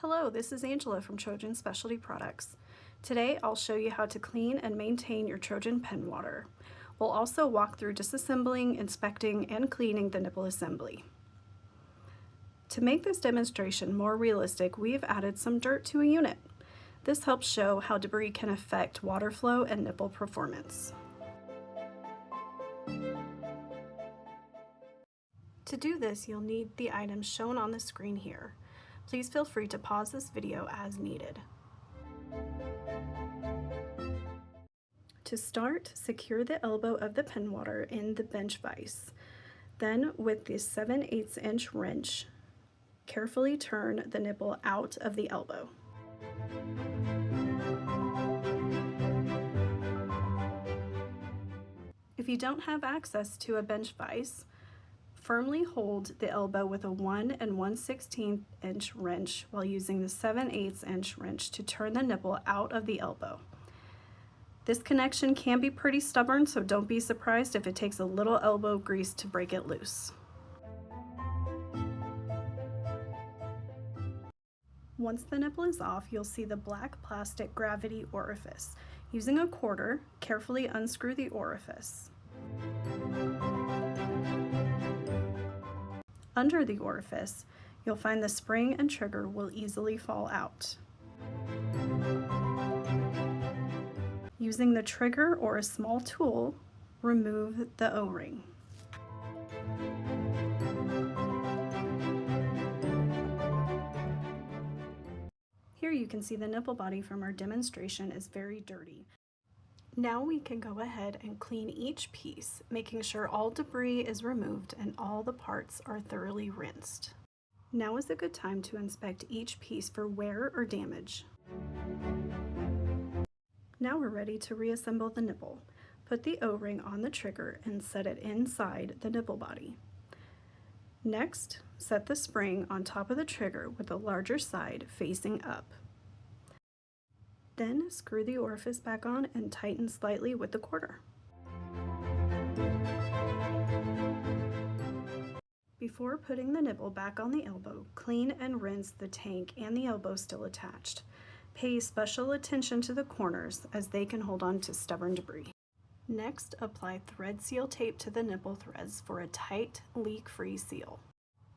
Hello, this is Angela from Trojan Specialty Products. Today I'll show you how to clean and maintain your Trojan Pen Waterer. We'll also walk through disassembling, inspecting, and cleaning the nipple assembly. To make this demonstration more realistic, we've added some dirt to a unit. This helps show how debris can affect water flow and nipple performance. To do this, you'll need the items shown on the screen here. Please feel free to pause this video as needed. To start, secure the elbow of the pen waterer in the bench vise. Then, with the 7/8 inch wrench, carefully turn the nipple out of the elbow. If you don't have access to a bench vise, firmly hold the elbow with a 1 1/16 inch wrench while using the 7/8 inch wrench to turn the nipple out of the elbow. This connection can be pretty stubborn, so don't be surprised if it takes a little elbow grease to break it loose. Once the nipple is off, you'll see the black plastic gravity orifice. Using a quarter, carefully unscrew the orifice. Under the orifice, you'll find the spring and trigger will easily fall out. Using the trigger or a small tool, remove the O-ring. Here you can see the nipple body from our demonstration is very dirty. Now we can go ahead and clean each piece, making sure all debris is removed and all the parts are thoroughly rinsed. Now is a good time to inspect each piece for wear or damage. Now we're ready to reassemble the nipple. Put the O-ring on the trigger and set it inside the nipple body. Next, set the spring on top of the trigger with the larger side facing up. Then screw the orifice back on and tighten slightly with the quarter. Before putting the nipple back on the elbow, clean and rinse the tank and the elbow still attached. Pay special attention to the corners as they can hold on to stubborn debris. Next, apply thread seal tape to the nipple threads for a tight, leak-free seal.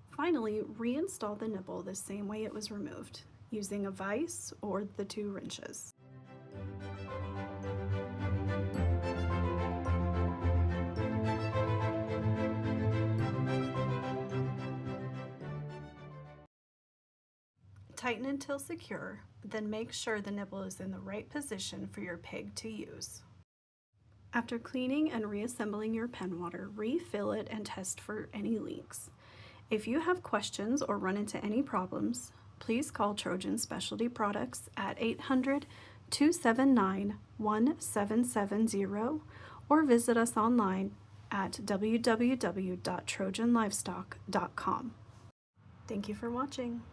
Finally, reinstall the nipple the same way it was removed, using a vise or the 2 wrenches. Tighten until secure, then make sure the nipple is in the right position for your pig to use. After cleaning and reassembling your pen waterer, refill it and test for any leaks. If you have questions or run into any problems, please call Trojan Specialty Products at 800-279-1770 or visit us online at www.trojanlivestock.com. Thank you for watching.